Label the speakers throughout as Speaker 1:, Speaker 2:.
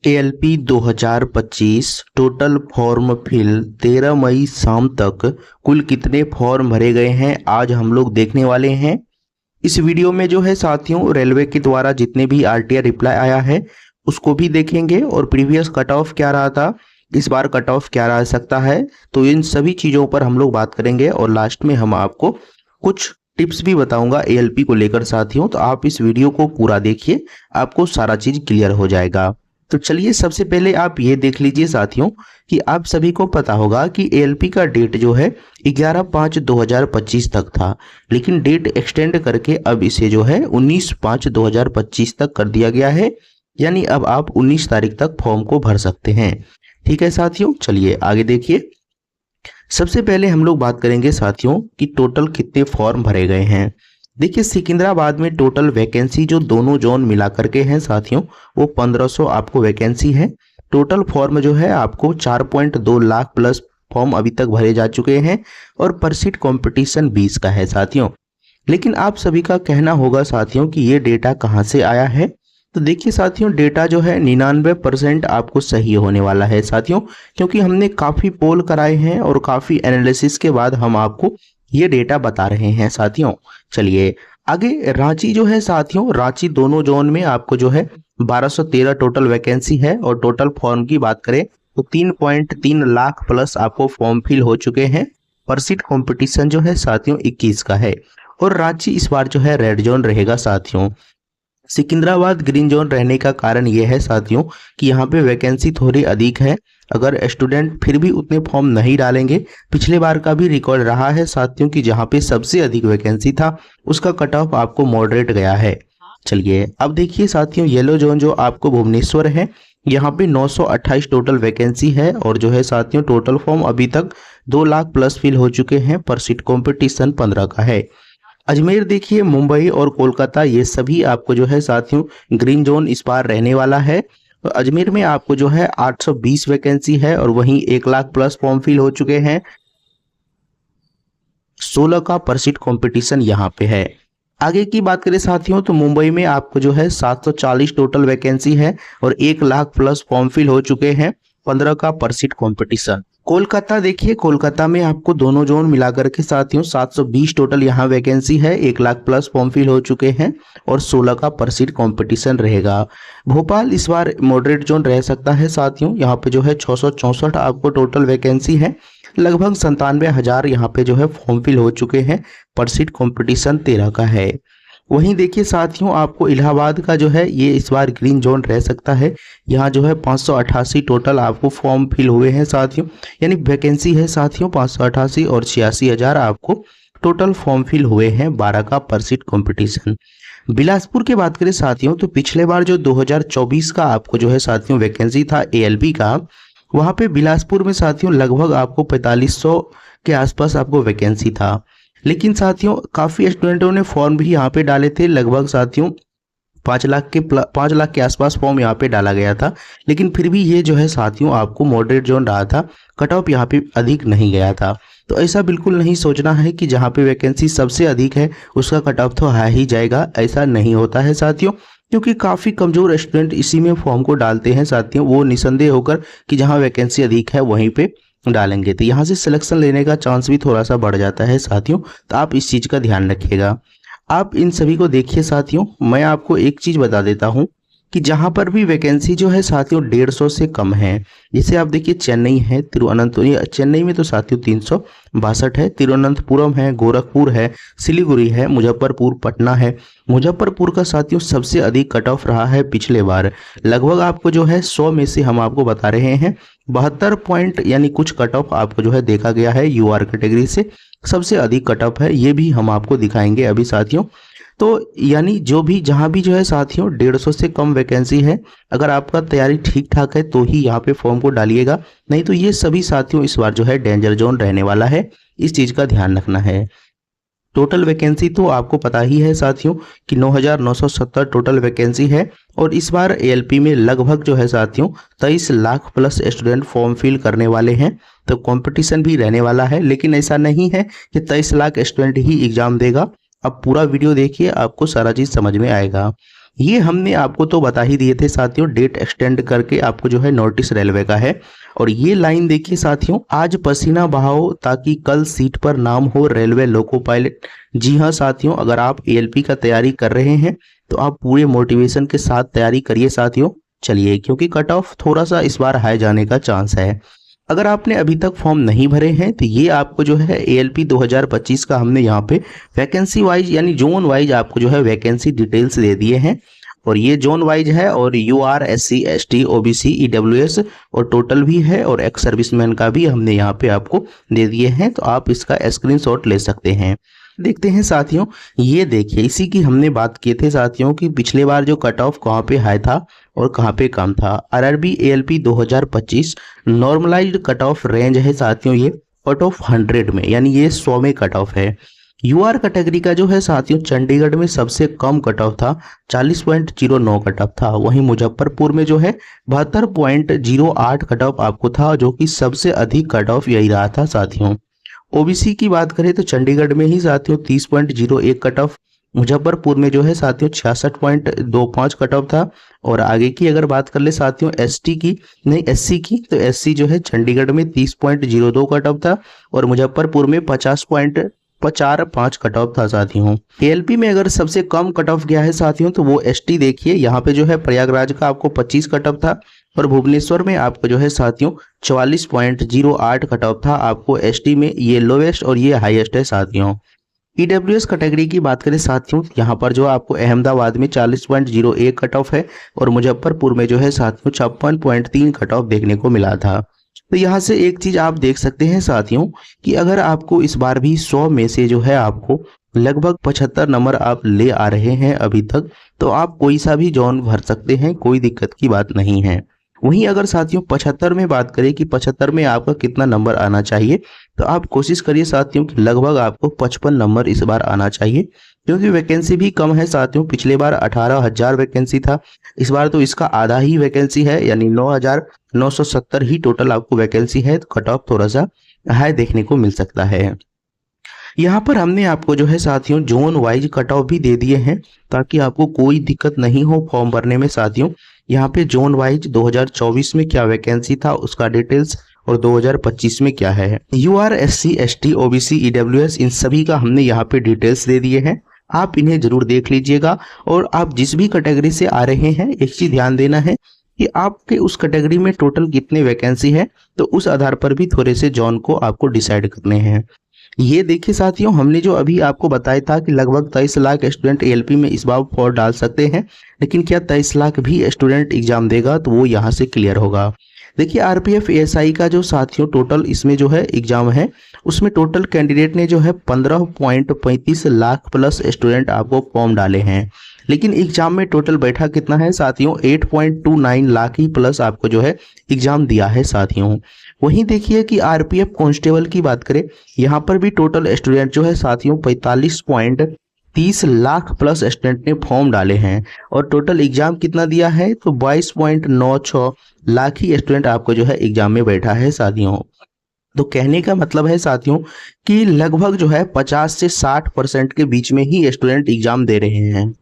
Speaker 1: ALP 2025 total form fill 13 मई शाम तक कुल कितने फॉर्म भरे गए हैं आज हम लोग देखने वाले हैं। इस वीडियो में जो है साथियों रेलवे के द्वारा जितने भी आरटीआई रिप्लाई आया है उसको भी देखेंगे और प्रीवियस कट ऑफ क्या रहा था, इस बार कट ऑफ क्या रह सकता है, तो इन सभी चीज़ों पर हम लोग बात करेंगे और लास्ट में हम आपको कुछ टिप्स भी बताऊंगा एएलपी को लेकर साथियों। तो आप इस वीडियो को पूरा देखिए, आपको सारा चीज़ क्लियर हो जाएगा। तो चलिए सबसे पहले आप ये देख लीजिए साथियों कि आप सभी को पता होगा कि एएलपी का डेट जो है 11/5/2025 तक था, लेकिन डेट एक्सटेंड करके अब इसे जो है 19/5/2025 तक कर दिया गया है। यानी अब आप 19 तारीख तक फॉर्म को भर सकते हैं। ठीक है साथियों, चलिए आगे देखिए। सबसे पहले हम लोग बात करेंगे साथियों कि टोटल कितने फॉर्म भरे गए हैं। देखिए सिकंदराबाद में टोटल वैकेंसी जो दोनों जोन मिला करके हैं साथियों वो 1500 आपको वैकेंसी है। टोटल फॉर्म जो है आपको 4.2 लाख प्लस फॉर्म अभी तक भरे जा चुके हैं और पर सीट कॉम्पिटिशन 20 का है साथियों। लेकिन आप सभी का कहना होगा साथियों कि ये डेटा कहाँ से आया है। तो देखिए साथियों डेटा जो है 99% आपको सही होने वाला है साथियों, क्योंकि हमने काफ़ी पोल कराए हैं और काफ़ी एनालिसिस के बाद हम आपको ये डेटा बता रहे हैं साथियों। चलिए आगे रांची जो है साथियों, रांची दोनों जोन में आपको जो है 1213 टोटल वैकेंसी है और टोटल फॉर्म की बात करें तो 3.3 लाख प्लस आपको फॉर्म फिल हो चुके हैं। पर सीट कॉम्पिटिशन जो है साथियों 21 का है और रांची इस बार जो है रेड जोन रहेगा साथियों। सिकंदराबाद ग्रीन जोन रहने का कारण यह है साथियों कि यहाँ पे वैकेंसी थोड़ी अधिक है। अगर स्टूडेंट फिर भी उतने फॉर्म नहीं डालेंगे, पिछले बार का भी रिकॉर्ड रहा है साथियों कि जहाँ पे सबसे अधिक वैकेंसी था उसका कट ऑफ आपको मॉडरेट गया है। चलिए अब देखिए साथियों येलो जोन जो आपको भुवनेश्वर है, यहाँ पे 928 टोटल वैकेंसी है और जो है साथियों टोटल फॉर्म अभी तक 2 लाख प्लस फिल हो चुके हैं। पर सीट कॉम्पिटिशन 15 का है। अजमेर देखिए, मुंबई और कोलकाता ये सभी आपको जो है साथियों ग्रीन जोन इस बार रहने वाला है। तो अजमेर में आपको जो है 820 वैकेंसी है और वहीं 1 लाख प्लस फॉर्म फिल हो चुके हैं। 16 का पर सीट कॉम्पिटिशन यहाँ पे है। आगे की बात करें साथियों तो मुंबई में आपको जो है 740 टोटल वैकेंसी है और 1 लाख प्लस फॉर्म फिल हो चुके हैं। 15 का पर सीट कॉम्पिटिशन। कोलकाता देखिए, कोलकाता में आपको दोनों जोन मिलाकर के साथियों 720 टोटल यहाँ वैकेंसी है, 1 लाख प्लस फॉर्म फिल हो चुके हैं और 16 का पर सीट कॉम्पिटिशन रहेगा। भोपाल इस बार मॉडरेट जोन रह सकता है साथियों, यहाँ पे जो है 664 आपको टोटल वैकेंसी है। लगभग 97,000 यहाँ पे जो है फॉर्म फिल हो चुके हैं। पर सीट कॉम्पिटिशन 13 का है। वहीं देखिए साथियों आपको इलाहाबाद का जो है ये इस बार ग्रीन जोन रह सकता है। यहाँ जो है 588 टोटल आपको फॉर्म फिल हुए हैं साथियों, यानी वैकेंसी है साथियों 588 और 86,000 आपको टोटल फॉर्म फिल हुए हैं। 12 का पर सीट कॉम्पिटिशन। बिलासपुर की बात करें साथियों तो पिछले बार जो 2024 का आपको जो है साथियों वैकेंसी था एएलपी का, वहाँ पे बिलासपुर में साथियों लगभग आपको 4500 के आसपास आपको वैकेंसी था। लेकिन साथियों काफ़ी स्टूडेंटों ने फॉर्म भी यहाँ पे डाले थे, लगभग साथियों 5 लाख के आसपास फॉर्म यहाँ पे डाला गया था। लेकिन फिर भी ये जो है साथियों आपको मॉडरेट जोन रहा था, कट ऑफ यहाँ पे अधिक नहीं गया था। तो ऐसा बिल्कुल नहीं सोचना है कि जहाँ पे वैकेंसी सबसे अधिक है उसका कट ऑफ तो हाई ही जाएगा, ऐसा नहीं होता है साथियों, क्योंकि काफ़ी कमज़ोर स्टूडेंट इसी में फॉर्म को डालते हैं साथियों। वो निसंदेह होकर कि जहाँ वैकेंसी अधिक है वहीं पे डालेंगे, तो यहाँ से सिलेक्शन लेने का चांस भी थोड़ा सा बढ़ जाता है साथियों। तो आप इस चीज़ का ध्यान रखिएगा। आप इन सभी को देखिए साथियों, मैं आपको एक चीज़ बता देता हूँ कि जहाँ पर भी वैकेंसी जो है साथियों 150 से कम है, जैसे आप देखिए चेन्नई है, चेन्नई में तो साथियों 362 है, तिरुवनंतपुरम है, गोरखपुर है, सिलीगुड़ी है, मुजफ्फरपुर, पटना है। मुजफ्फरपुर का साथियों सबसे अधिक कट ऑफ रहा है पिछले बार, लगभग आपको जो है 100 में से हम आपको बता रहे हैं 72 पॉइंट यानी कुछ कट ऑफ आपको जो है देखा गया है। यूआर कैटेगरी से सबसे अधिक कट ऑफ है, ये भी हम आपको दिखाएंगे अभी साथियों। तो यानी जो भी जहाँ भी जो है साथियों 150 से कम वैकेंसी है, अगर आपका तैयारी ठीक ठाक है तो ही यहाँ पे फॉर्म को डालिएगा, नहीं तो ये सभी साथियों इस बार जो है डेंजर जोन रहने वाला है। इस चीज़ का ध्यान रखना है। टोटल वैकेंसी तो आपको पता ही है साथियों कि 9,970 टोटल वैकेंसी है और इस बार एएलपी में लगभग जो है साथियों 23 lakh plus student form fill करने वाले हैं। तो कंपटीशन भी रहने वाला है, लेकिन ऐसा नहीं है कि 23 लाख स्टूडेंट ही एग्जाम देगा। अब पूरा वीडियो देखिए, आपको सारा चीज़ समझ में आएगा। ये हमने आपको तो बता ही दिए थे साथियों, डेट एक्सटेंड करके आपको जो है नोटिस रेलवे का है। और ये लाइन देखिए साथियों, आज पसीना बहाओ ताकि कल सीट पर नाम हो रेलवे लोको पायलट। जी हाँ साथियों, अगर आप एएलपी का तैयारी कर रहे हैं तो आप पूरे मोटिवेशन के साथ तैयारी करिए साथियों। चलिए, क्योंकि कट ऑफ थोड़ा सा इस बार हाई जाने का चांस है। अगर आपने अभी तक फॉर्म नहीं भरे हैं तो ये आपको जो है एएलपी 2025 का हमने यहाँ पे वैकेंसी वाइज यानी जोन वाइज आपको जो है वैकेंसी डिटेल्स दे दिए हैं। और ये जोन वाइज है, और UR, SC, ST, OBC, EWS और टोटल भी है, और एक्स सर्विसमैन का भी हमने यहाँ पे आपको दे दिए हैं। तो आप इसका स्क्रीनशॉट ले सकते हैं। देखते हैं साथियों, ये देखिए इसी की हमने बात किए थे साथियों कि पिछले बार जो कट ऑफ कहाँ पे हाई था और कहाँ पे कम था। RRB ALP 2025 normalized cut off range है साथियों, ये कट ऑफ 100 में, यानी ये 100 में कट ऑफ है। यूआर कैटेगरी का जो है साथियों, चंडीगढ़ में सबसे कम कट ऑफ था, 40.09 कट ऑफ था। वहीं मुजफ्फरपुर में जो है 72.08 कट ऑफ आपको था, जो कि सबसे अधिक कट ऑफ यही रहा था साथियों। ओबीसी की बात करें तो चंडीगढ़ में ही साथियों 30.01 कट ऑफ, मुजफ्फरपुर में जो है साथियों 66.25 कट ऑफ था। और आगे की अगर बात कर ले साथियों एसटी की, नहीं एससी की, तो एससी जो है चंडीगढ़ में 30.02 कट ऑफ था और मुजफ्फरपुर में 50.45 कट ऑफ था साथियों। एएलपी में अगर सबसे कम कट ऑफ गया है साथियों तो वो एसटी देखिए, यहाँ पे जो है प्रयागराज का आपको 25 कट ऑफ था, और भुवनेश्वर में आपको जो है साथियों 44.08 कट ऑफ था आपको एसटी में। ये लोवेस्ट और ये हाईएस्ट है साथियों। ईडब्ल्यूएस कैटेगरी की बात करें साथियों, यहाँ पर जो आपको अहमदाबाद में 40.01 कट ऑफ है, और मुजफ्फरपुर में जो है साथियों 56.3 कट ऑफ देखने को मिला था। तो यहाँ से एक चीज आप देख सकते हैं साथियों कि अगर आपको इस बार भी 100 में से जो है आपको लगभग 75 नंबर आप ले आ रहे हैं अभी तक, तो आप कोई सा भी जोन भर सकते हैं, कोई दिक्कत की बात नहीं है। वहीं अगर साथियों 75 में बात करें कि 75 में आपका कितना नंबर आना चाहिए, तो आप कोशिश करिए साथियों कि लगभग आपको 55 नंबर इस बार आना चाहिए, क्योंकि वैकेंसी भी कम है साथियों। पिछले बार 18,000 वैकेंसी था, इस बार तो इसका आधा ही वैकेंसी है, यानी 9,970 ही टोटल आपको वैकेंसी है। तो कट ऑफ थोड़ा सा हाई देखने को मिल सकता है। यहाँ पर हमने आपको जो है साथियों जोन वाइज कट ऑफ भी दे दिए हैं, ताकि आपको कोई दिक्कत नहीं हो फॉर्म भरने में साथियों। यहाँ पे जोन वाइज 2024 में क्या वैकेंसी था उसका डिटेल्स, और 2025 में क्या है। UR, SC, ST, OBC, EWS, इन सभी का हमने यहाँ पे डिटेल्स दे दिए हैं, आप इन्हें जरूर देख लीजिएगा। और आप जिस भी कैटेगरी से आ रहे हैं, एक चीज ध्यान देना है कि आपके उस कैटेगरी में टोटल कितने वैकेंसी है, तो उस आधार पर भी थोड़े से जोन को आपको डिसाइड करने हैं। ये देखिए साथियों, हमने जो अभी आपको बताया था कि लगभग 23 लाख स्टूडेंट एएलपी में इस बार फॉर्म डाल सकते हैं, लेकिन क्या 23 लाख भी स्टूडेंट एग्जाम देगा, तो वो यहाँ से क्लियर होगा। देखिए आरपीएफ एएसआई का जो साथियों टोटल इसमें जो है एग्जाम है, उसमें टोटल कैंडिडेट ने जो है 15.35 लाख प्लस स्टूडेंट आपको फॉर्म डाले हैं, लेकिन एग्जाम में टोटल बैठा कितना है साथियों, 8.29 लाख ही प्लस आपको जो है एग्जाम दिया है साथियों। वहीं देखिए कि आरपीएफ कांस्टेबल की बात करें, यहाँ पर भी टोटल स्टूडेंट जो है साथियों 45.30 लाख प्लस स्टूडेंट ने फॉर्म डाले हैं, और टोटल एग्जाम कितना दिया है, तो 22.96 लाख ही स्टूडेंट आपको जो है एग्जाम में बैठा है साथियों। तो कहने का मतलब है साथियों कि लगभग जो है 50 से 60% के बीच में ही स्टूडेंट एग्जाम दे रहे हैं।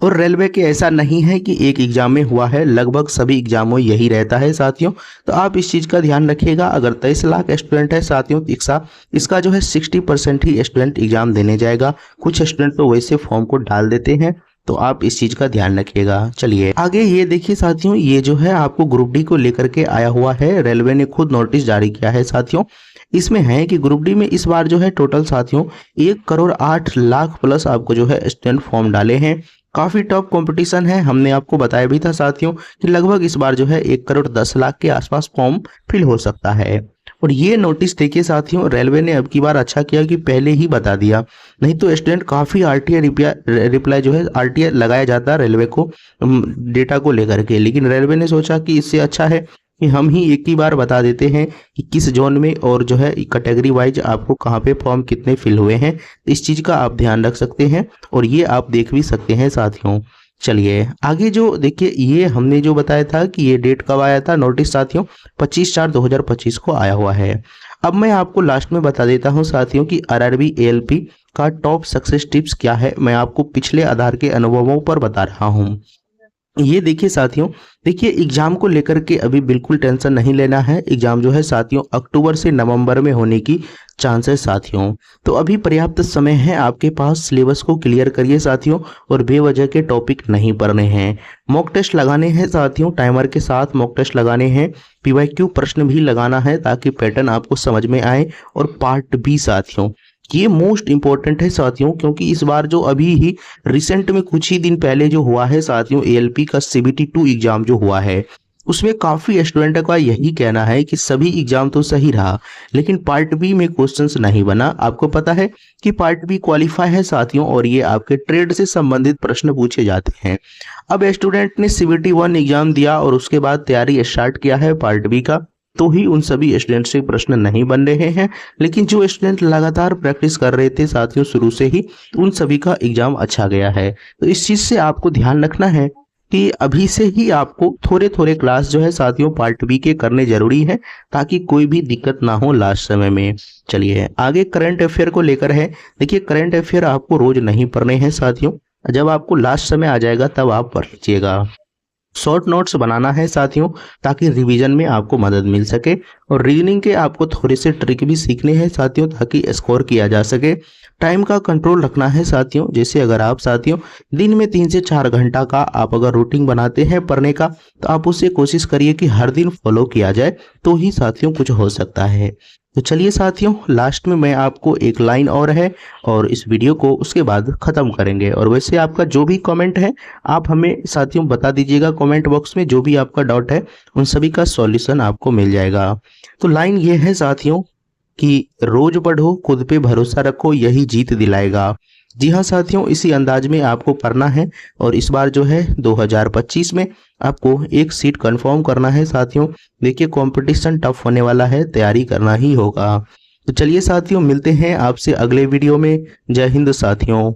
Speaker 1: और रेलवे के ऐसा नहीं है कि एक एग्जाम में हुआ है, लगभग सभी एग्जामों यही रहता है साथियों। तो आप इस चीज़ का ध्यान रखिएगा। अगर 23 लाख स्टूडेंट है साथियों, इसका जो है 60% ही स्टूडेंट एग्जाम देने जाएगा। कुछ स्टूडेंट तो वैसे फॉर्म को डाल देते हैं, तो आप इस चीज का ध्यान रखिएगा। चलिए आगे ये देखिए साथियों, ये जो है आपको ग्रुप डी को लेकर के आया हुआ है, रेलवे ने खुद नोटिस जारी किया है साथियों। इसमें है कि ग्रुप डी में इस बार जो है टोटल साथियों 1,08 लाख प्लस आपको जो है स्टूडेंट फॉर्म डाले हैं। काफी टफ कंपटीशन है, हमने आपको बताया भी था साथियों कि लगभग इस बार जो है 1,10 लाख के आसपास फॉर्म फिल हो सकता है। और ये नोटिस देखिए साथियों, रेलवे ने अब की बार अच्छा किया कि पहले ही बता दिया, नहीं तो स्टूडेंट काफी आरटीआई रिप्लाई जो है आरटीआई लगाया जाता रेलवे को डेटा को लेकर के, लेकिन रेलवे ने सोचा कि इससे अच्छा है कि हम ही एक ही बार बता देते हैं कि किस जोन में और जो है कैटेगरी वाइज आपको कहाँ पे फॉर्म कितने फिल हुए हैं। इस चीज का आप ध्यान रख सकते हैं और ये आप देख भी सकते हैं साथियों। चलिए आगे जो देखिए, ये हमने जो बताया था कि ये डेट कब आया था नोटिस साथियों, 25/4/2025 को आया हुआ है। अब मैं आपको लास्ट में बता देता हूं साथियों कि आरआरबी एएलपी का टॉप सक्सेस टिप्स क्या है, मैं आपको पिछले आधार के अनुभवों पर बता रहा हूँ। ये देखिए साथियों, देखिए एग्जाम को लेकर के अभी बिल्कुल टेंशन नहीं लेना है। एग्जाम जो है साथियों अक्टूबर से नवंबर में होने की चांस है साथियों। तो अभी पर्याप्त समय है आपके पास, सिलेबस को क्लियर करिए साथियों और बेवजह के टॉपिक नहीं पढ़ने हैं। मॉक टेस्ट लगाने हैं साथियों, टाइमर के साथ मॉक टेस्ट लगाने हैं। पीवाईक्यू प्रश्न भी लगाना है ताकि पैटर्न आपको समझ में आए। और पार्ट बी साथियों, ये मोस्ट इंपॉर्टेंट है साथियों, क्योंकि इस बार जो अभी ही रिसेंट में कुछ ही दिन पहले जो हुआ है साथियों एएलपी का CBT 2 एग्जाम जो हुआ है, उसमें काफी स्टूडेंट का यही कहना है कि सभी एग्जाम तो सही रहा लेकिन पार्ट बी में क्वेश्चंस नहीं बना। आपको पता है कि पार्ट बी क्वालिफाई है साथियों और ये आपके ट्रेड से संबंधित प्रश्न पूछे जाते हैं। अब स्टूडेंट ने CBT 1 एग्जाम दिया और उसके बाद तैयारी स्टार्ट किया है पार्ट बी का, तो ही उन सभी स्टूडेंट से प्रश्न नहीं बन रहे हैं। लेकिन जो स्टूडेंट लगातार प्रैक्टिस कर रहे थे साथियों शुरू से ही, उन सभी का एग्जाम अच्छा गया है। तो इस चीज से आपको ध्यान रखना है कि अभी से ही आपको थोड़े थोड़े क्लास जो है साथियों पार्ट बी के करने जरूरी है, ताकि कोई भी दिक्कत ना हो लास्ट समय में। चलिए आगे करंट अफेयर को लेकर है। देखिए करंट अफेयर आपको रोज नहीं पढ़ने हैं साथियों, जब आपको लास्ट समय आ जाएगा तब आप पढ़ लीजिएगा। शॉर्ट नोट्स बनाना है साथियों ताकि रिवीजन में आपको मदद मिल सके। और रीजनिंग के आपको थोड़े से ट्रिक भी सीखने हैं साथियों ताकि स्कोर किया जा सके। टाइम का कंट्रोल रखना है साथियों, जैसे अगर आप साथियों दिन में 3 से 4 घंटा का आप अगर रूटीन बनाते हैं पढ़ने का, तो आप उसे कोशिश करिए कि हर दिन फॉलो किया जाए, तो ही साथियों कुछ हो सकता है। तो चलिए साथियों लास्ट में मैं आपको एक लाइन और है और इस वीडियो को उसके बाद ख़त्म करेंगे। और वैसे आपका जो भी कमेंट है आप हमें साथियों बता दीजिएगा कमेंट बॉक्स में, जो भी आपका डाउट है उन सभी का सॉल्यूशन आपको मिल जाएगा। तो लाइन ये है साथियों कि रोज पढ़ो, खुद पे भरोसा रखो, यही जीत दिलाएगा। जी हाँ साथियों, इसी अंदाज में आपको पढ़ना है और इस बार जो है 2025 में आपको एक सीट कंफर्म करना है साथियों। देखिए कंपटीशन टफ होने वाला है, तैयारी करना ही होगा। तो चलिए साथियों मिलते हैं आपसे अगले वीडियो में। जय हिंद साथियों।